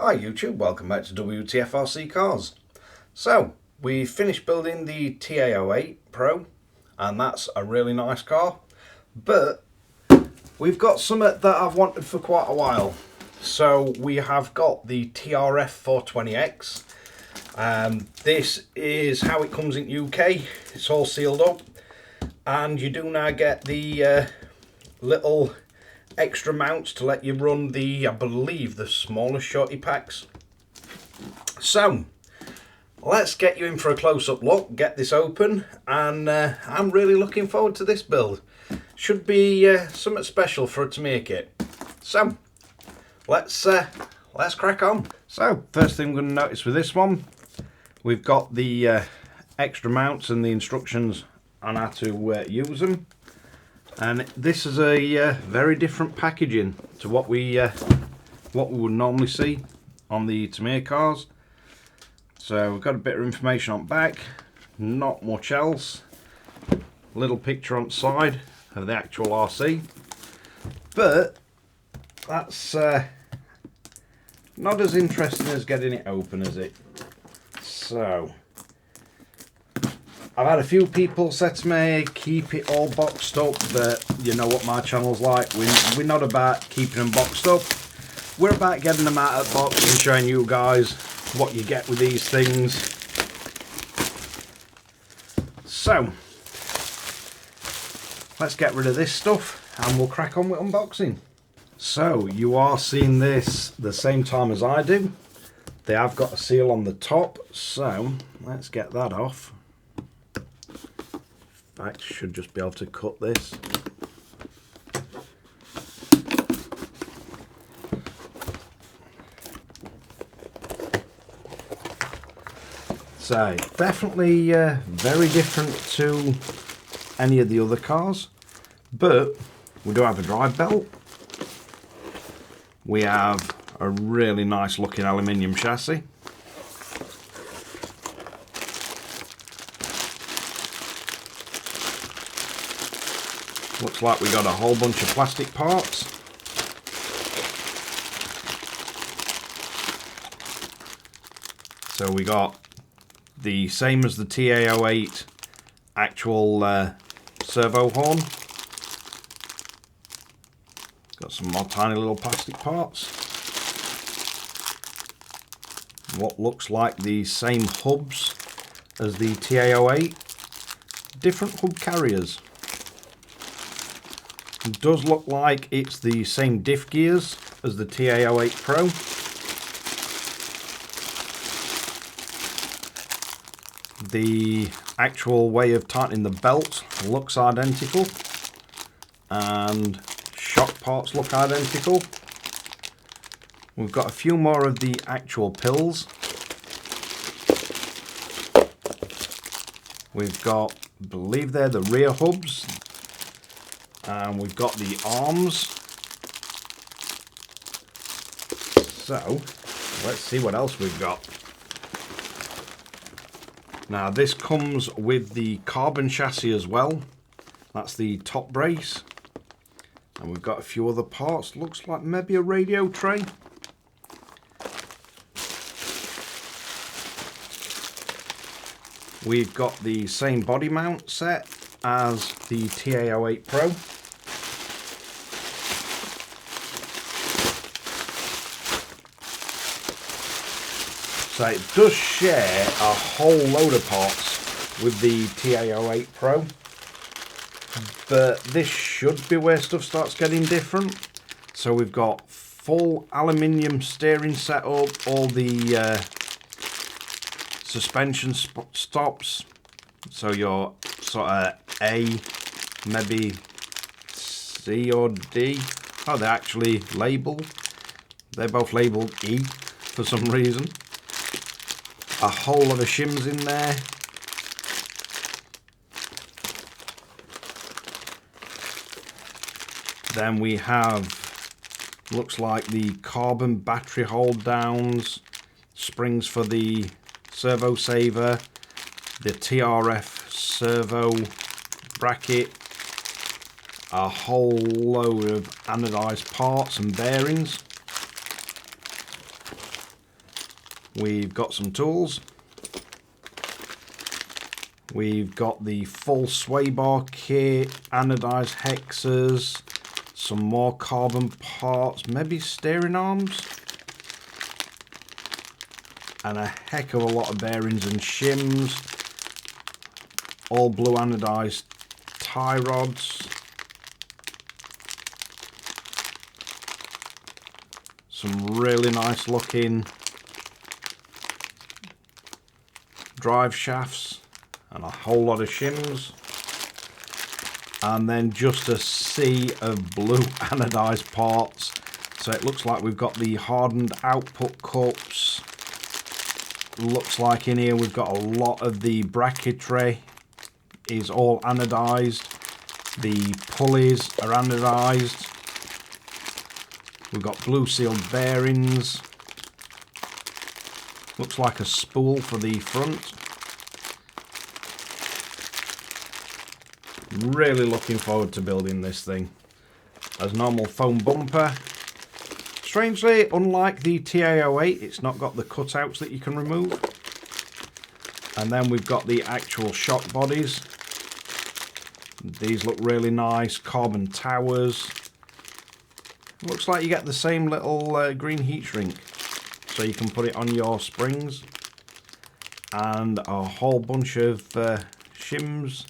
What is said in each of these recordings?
Hi YouTube, welcome back to Wtf Rc Cars. So, we finished building the TA08 Pro, and that's a really nice car, but we've got something that I've wanted for quite a while. So we have got the TRF 420X. This is how it comes in UK. It's all sealed up, and you do now get the little extra mounts to let you run the, I believe, the smaller shorty packs. So let's get you in for a close-up look, get this open, and I'm really looking forward to this build. Should be something special for it to make it. So let's crack on. So first thing we're going to notice with this one, we've got the extra mounts and the instructions on how to use them. And this is a very different packaging to what we would normally see on the Tamiya cars. So we've got a bit of information on back, not much else. Little picture on the side of the actual RC, but that's not as interesting as getting it open, is it? So I've had a few people say to me, keep it all boxed up, but you know what my channel's like. We're not about keeping them boxed up. We're about getting them out of the box and showing you guys what you get with these things. So let's get rid of this stuff and we'll crack on with unboxing. So you are seeing this the same time as I do. They have got a seal on the top, so let's get that off. In fact, should just be able to cut this. So definitely very different to any of the other cars, but we do have a drive belt. We have a really nice looking aluminium chassis. Looks like we got a whole bunch of plastic parts. So we got the same as the TA08 actual servo horn. Got some more tiny little plastic parts. What looks like the same hubs as the TA08. Different hub carriers. It does look like it's the same diff gears as the TA08 Pro. The actual way of tightening the belt looks identical, and shock parts look identical. We've got a few more of the actual pills. We've got, I believe they're the rear hubs. And we've got the arms. So let's see what else we've got. Now this comes with the carbon chassis as well. That's the top brace. And we've got a few other parts. Looks like maybe a radio tray. We've got the same body mount set as the TA08 Pro. So it does share a whole load of parts with the TA08 Pro, but this should be where stuff starts getting different. So we've got full aluminium steering setup, all the suspension stops, so your sort of A, maybe C or D. Oh, they're actually labelled. They're both labelled E for some reason. A whole lot of shims in there. Then we have, looks like the carbon battery hold downs, springs for the servo saver, the TRF servo bracket, a whole load of anodized parts and bearings. we've got some tools. We've got the full sway bar kit, anodized hexers, some more carbon parts, maybe steering arms, and a heck of a lot of bearings and shims, all blue anodized tie rods, some really nice looking drive shafts, and a whole lot of shims, and then just a sea of blue anodized parts. So it looks like we've got the hardened output cups. Looks like in here we've got a lot of the bracketry is all anodized. The pulleys are anodized. We've got blue sealed bearings. Looks like a spool for the front. Really looking forward to building this thing. As normal foam bumper. Strangely, unlike the TA08, it's not got the cutouts that you can remove. And then we've got the actual shock bodies. These look really nice, carbon towers. Looks like you get the same little green heat shrink, so you can put it on your springs. And a whole bunch of shims,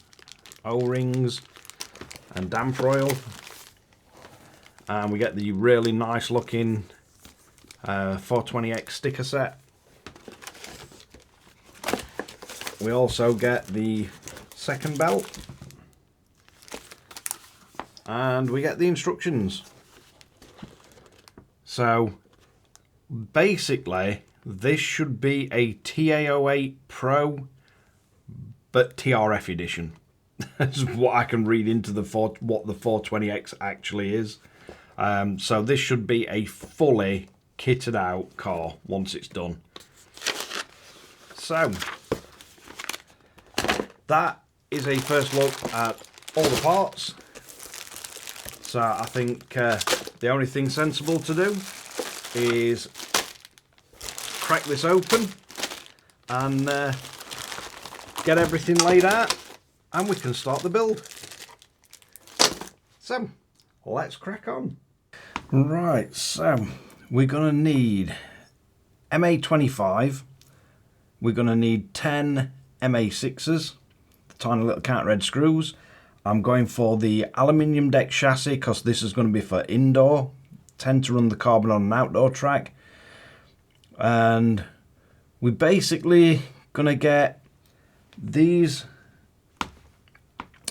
O-rings and damper oil, and we get the really nice looking 420X sticker set. We also get the second belt, and we get the instructions. So basically this should be a TA08 Pro but TRF edition. That's what I can read into what the 420X actually is. So this should be a fully kitted out car once it's done. So that is a first look at all the parts. So I think the only thing sensible to do is crack this open and get everything laid out, and we can start the build. So let's crack on. Right, so we're gonna need MA25, we're gonna need 10 MA6s, the tiny little counter head screws. I'm going for the aluminium deck chassis because this is going to be for indoor. Tend to run the carbon on an outdoor track. And we're basically going to get these,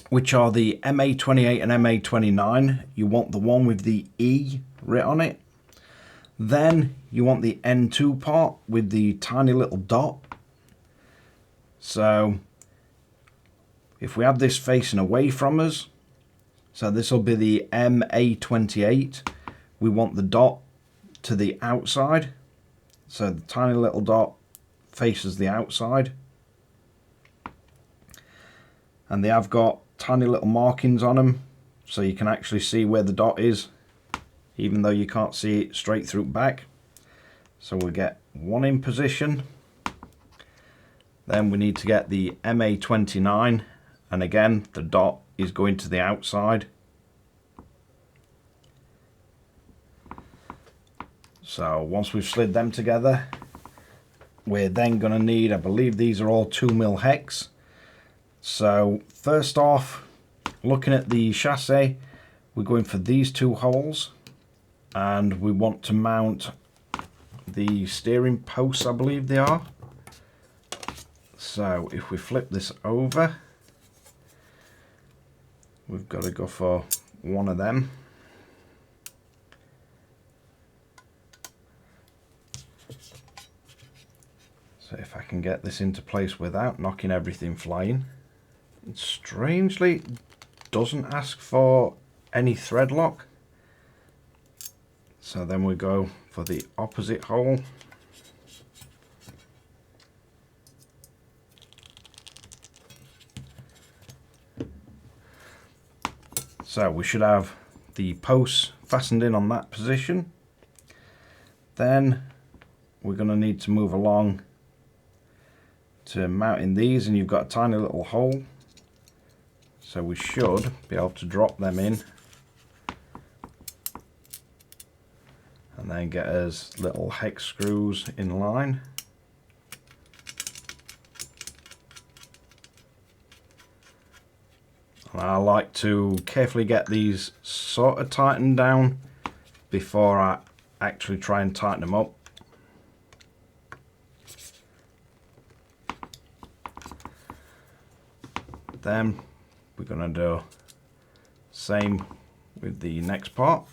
which are the MA28 and MA29. You want the one with the E writ on it. Then you want the N2 part with the tiny little dot. So if we have this facing away from us, so this will be the MA28, we want the dot to the outside, so the tiny little dot faces the outside, and they have got tiny little markings on them so you can actually see where the dot is even though you can't see it straight through back. So we'll get one in position, then we need to get the MA29, and again the dot is going to the outside. So once we've slid them together, we're then going to need, I believe these are all 2mm hex. So first off, looking at the chassis, we're going for these two holes, and we want to mount the steering posts, I believe they are. So if we flip this over, we've got to go for one of them. So if I can get this into place without knocking everything flying. It strangely doesn't ask for any thread lock. So then we go for the opposite hole. So we should have the posts fastened in on that position. Then we're going to need to move along to mounting these, and you've got a tiny little hole, so we should be able to drop them in and then get us little hex screws in line. And I like to carefully get these sort of tightened down before I actually try and tighten them up. Then we're going to do same with the next part.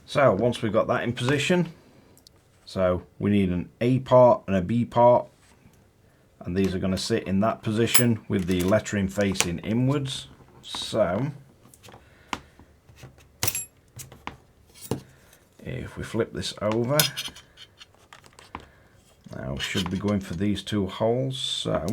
So once we've got that in position, so we need an A part and a B part, and these are going to sit in that position with the lettering facing inwards. So if we flip this over, now we should be going for these two holes. So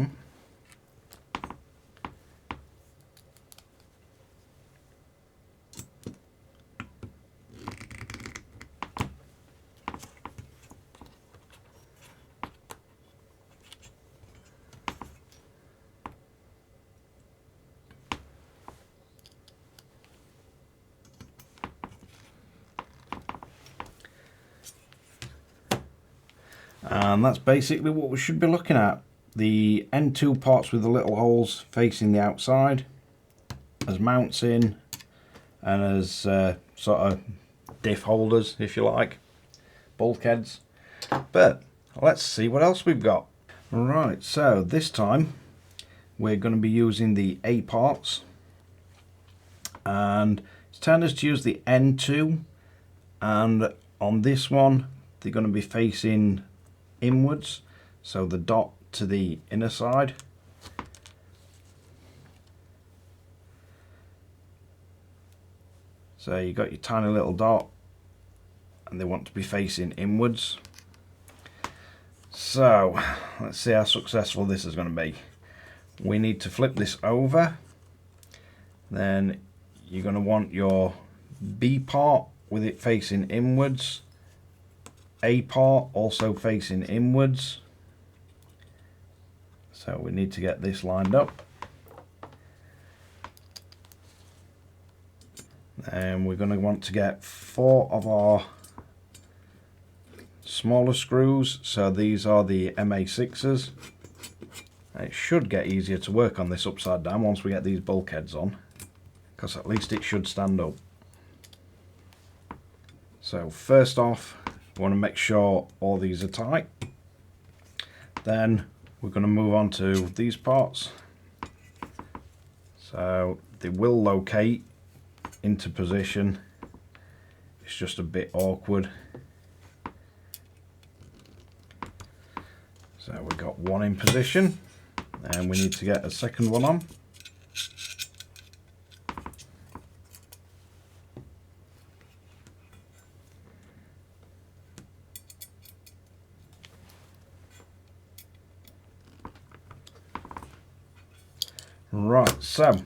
and that's basically what we should be looking at. The end two parts with the little holes facing the outside as mounts in and as sort of diff holders, if you like, bulkheads. But let's see what else we've got. Right, so this time we're going to be using the A parts, and it's telling us to use the N2, and on this one they're going to be facing inwards, so the dot to the inner side. So you got your tiny little dot and they want to be facing inwards. So let's see how successful this is going to be. We need to flip this over, then you're going to want your B part with it facing inwards, A part also facing inwards. So we need to get this lined up, and we're going to want to get 4 of our smaller screws. So these are the MA6s. It should get easier to work on this upside down once we get these bulkheads on, because at least it should stand up. So first off, we want to make sure all these are tight. Then we're going to move on to these parts. So they will locate into position. It's just a bit awkward. So we've got one in position, and we need to get a second one on. Right, so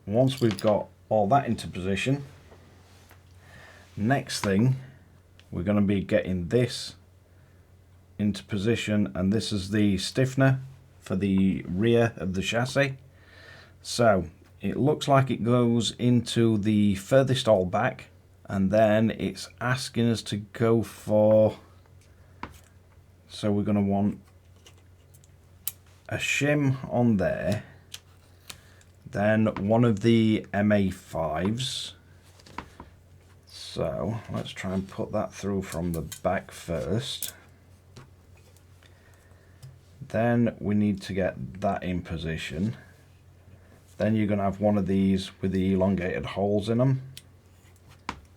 once we've got all that into position, next thing we're going to be getting this into position, and this is the stiffener for the rear of the chassis. So it looks like it goes into the furthest hole back, and then it's asking us to go for, so we're going to want a shim on there, then one of the MA5s. So let's try and put that through from the back first. Then we need to get that in position. Then you're going to have one of these with the elongated holes in them.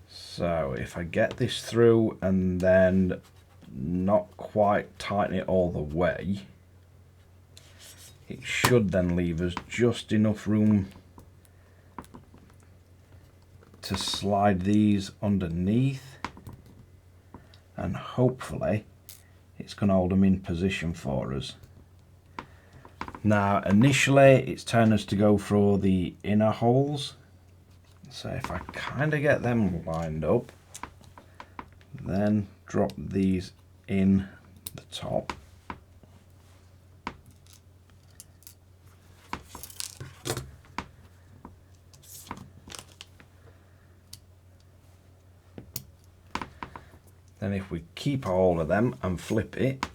So if I get this through and then not quite tighten it all the way, it should then leave us just enough room to slide these underneath, and hopefully it's going to hold them in position for us. Now initially it's telling us to go through the inner holes, so if I kind of get them lined up, then drop these in the top. Then if we keep a hold of them and flip it,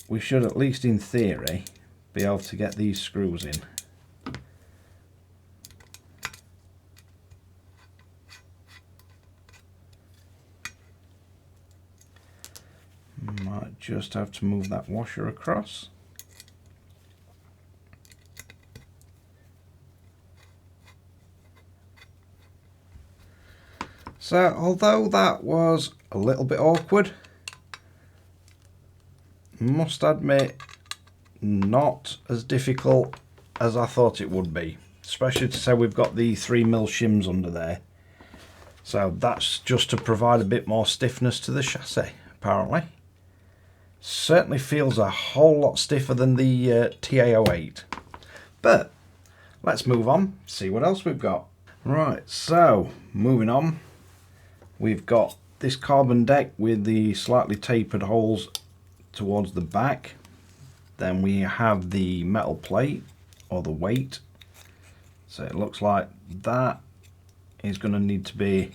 we should, at least in theory, be able to get these screws in. Might just have to move that washer across. So although that was a little bit awkward, must admit not as difficult as I thought it would be, especially to say we've got the 3mm shims under there. So that's just to provide a bit more stiffness to the chassis, apparently. Certainly feels a whole lot stiffer than the TA08. But let's move on, see what else we've got. Right, so moving on, we've got this carbon deck with the slightly tapered holes towards the back. Then we have the metal plate, or the weight. So it looks like that is going to need to be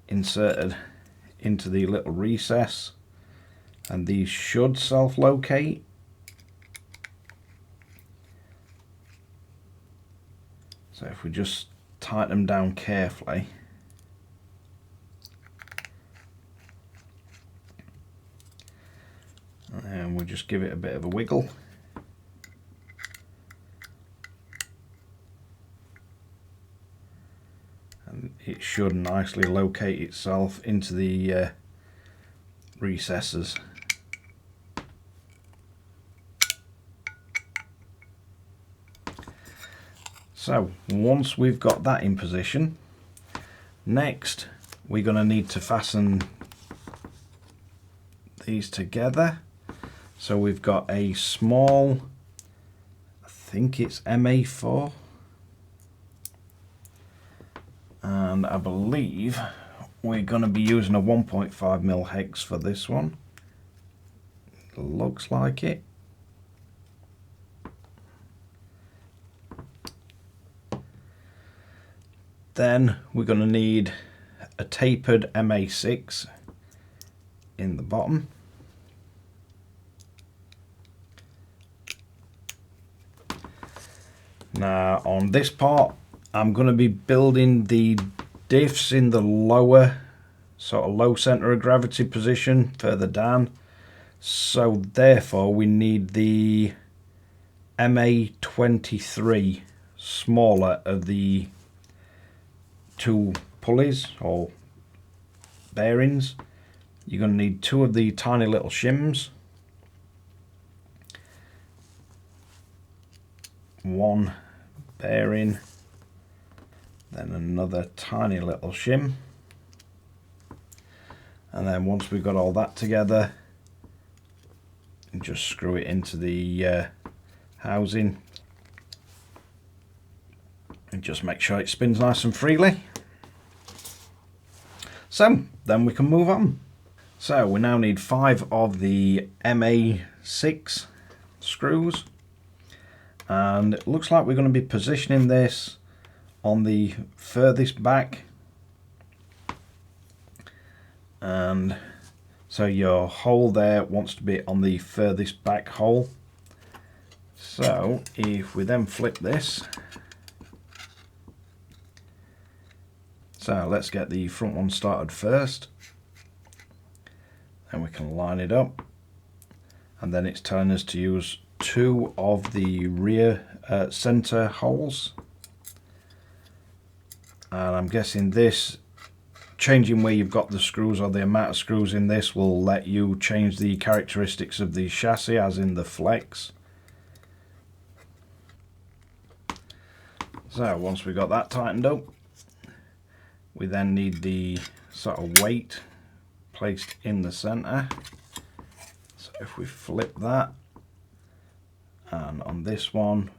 inserted into the little recess, and these should self-locate. So if we just tighten them down carefully, and we'll just give it a bit of a wiggle, and it should nicely locate itself into the recesses. So once we've got that in position, next we're going to need to fasten these together. So we've got a small, I think it's MA4, and I believe we're going to be using a 1.5mm hex for this one. Looks like it. Then we're going to need a tapered MA6 in the bottom. Now on this part, I'm going to be building the diffs in the lower, sort of low center of gravity position further down. So therefore we need the MA23 smaller of the two pulleys or bearings. You're going to need two of the tiny little shims, one bearing, then another tiny little shim, and then once we've got all that together, just screw it into the housing and just make sure it spins nice and freely. So then we can move on. So we now need 5 of the MA6 screws, and it looks like we're going to be positioning this on the furthest back, and so your hole there wants to be on the furthest back hole. So if we then flip this, so let's get the front one started first, and we can line it up, and then it's telling us to use 2 of the rear center holes, and I'm guessing this, changing where you've got the screws or the amount of screws in this, will let you change the characteristics of the chassis, as in the flex. So once we've got that tightened up, we then need the sort of weight placed in the center. So if we flip that, And on this one,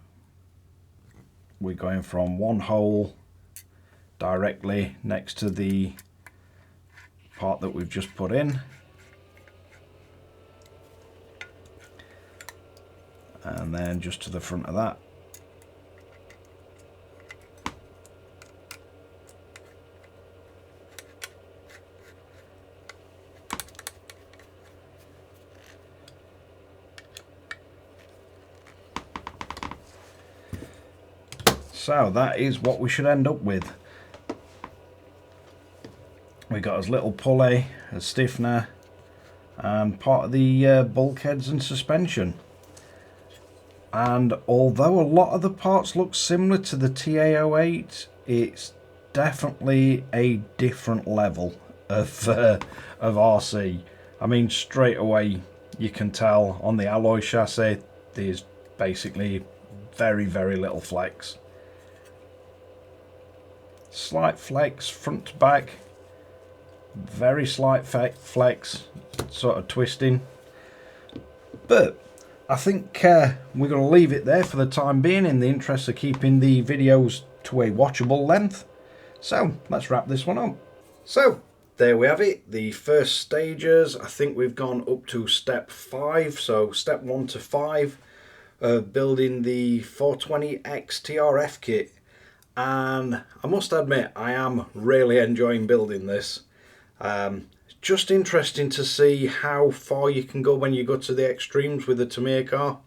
we're going from one hole directly next to the part that we've just put in, and then just to the front of that. So that is what we should end up with. We got as little pulley, a stiffener, and part of the bulkheads and suspension. And although a lot of the parts look similar to the TA08, it's definitely a different level of RC. I mean, straight away you can tell on the alloy chassis there's basically very little flex. Slight flex front to back, very slight flex, sort of twisting. But I think we're going to leave it there for the time being in the interest of keeping the videos to a watchable length. So let's wrap this one up. So there we have it, the first stages. I think we've gone up to step 5, so step 1 to 5 of building the 420X TRF kit. And I must admit, I am really enjoying building this. Just interesting to see how far you can go when you go to the extremes with the Tamiya car,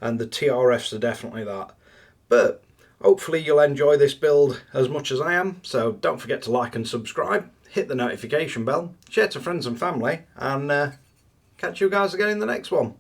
and the TRFs are definitely that. But hopefully you'll enjoy this build as much as I am, so don't forget to like and subscribe, hit the notification bell, share to friends and family, and catch you guys again in the next one.